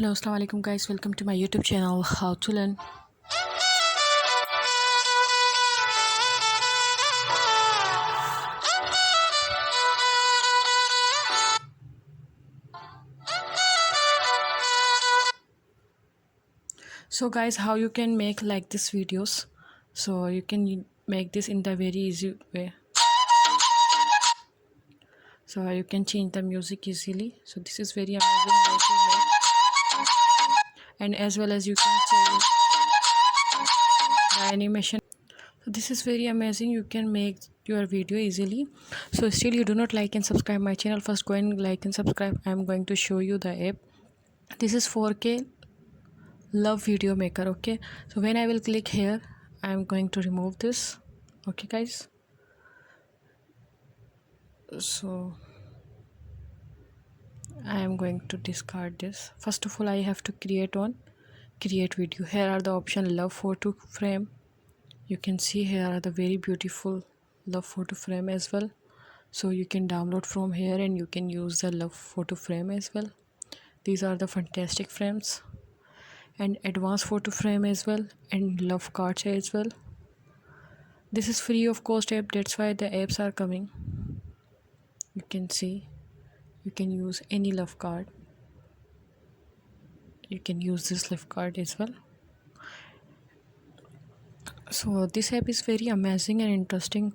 Hello, assalamu alaikum guys, welcome to my YouTube channel How to Learn. So guys, how you can make like this videos, so you can make this in the very easy way. So you can change the music easily. So this is very amazing way to make, and as well as you can change the animation. So this is very amazing, you can make your video easily. So still you do not like and subscribe my channel, first go and like and subscribe. I am going to show you the app. This is 4K love video maker. Okay, so when I will click here, I am going to remove this. Okay guys, so I am going to discard this. First of all, I have to create video. Here are the option love photo frame. You can see here are the very beautiful love photo frame as well. So you can download from here and you can use the love photo frame as well. These are the fantastic frames, and advanced photo frame as well, and love cards as well. This is free of cost app, that's why the apps are coming. You can see you can use any love card. You can use this love card as well. So this app is very amazing and interesting.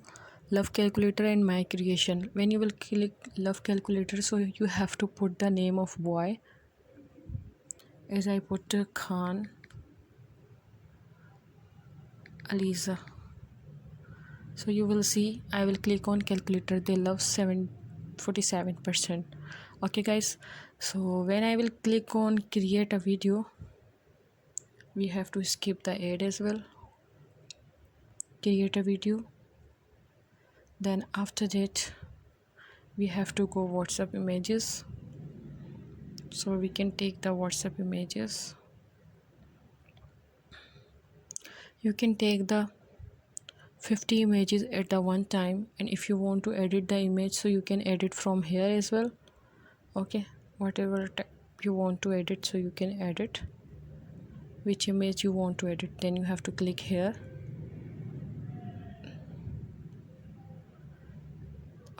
Love calculator and my creation. When you will click love calculator, so you have to put the name of boy, as I put Khan Aliza. So you will see I will click on calculator, they love 47%. Okay guys, so when I will click on create a video, we have to skip the ad as well. Create a video, then after that we have to go WhatsApp images. So we can take the WhatsApp images. You can take the 50 images at the one time, and if you want to edit the image, so you can edit from here as well. Okay, whatever you want to edit, so you can edit which image you want to edit, then you have to click here.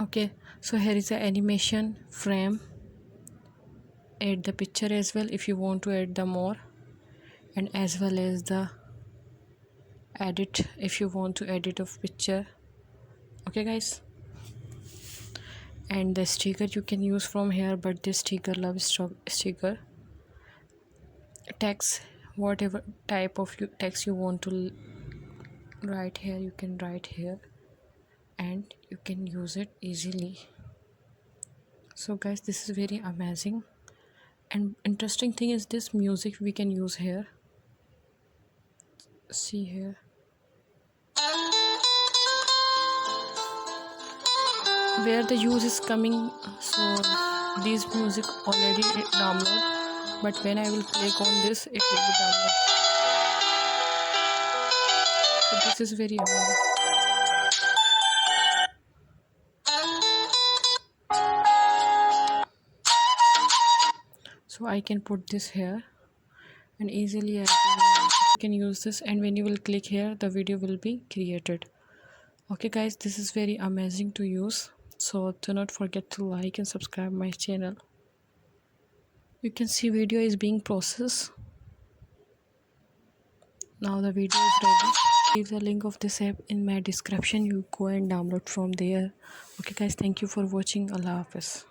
Okay, so here is the animation frame, add the picture as well if you want to add the more, and as well as the edit if you want to edit of picture. Okay guys, and the sticker you can use from here, but this sticker love sticker text, whatever type of text you want to write here, you can write here and you can use it easily. So guys, this is very amazing, and interesting thing is this music we can use here. See here, where the use is coming, so these music already download, but when I will click on this, it will be download. So this is very amazing. So I can put this here and easily I can use this, and when you will click here, the video will be created. Okay guys, this is very amazing to use, so do not forget to like and subscribe my channel. You can see video is being processed. Now the video is ready. Leave the link of this app in my description, you go and download from there. Okay guys, thank you for watching. Allah Hafiz.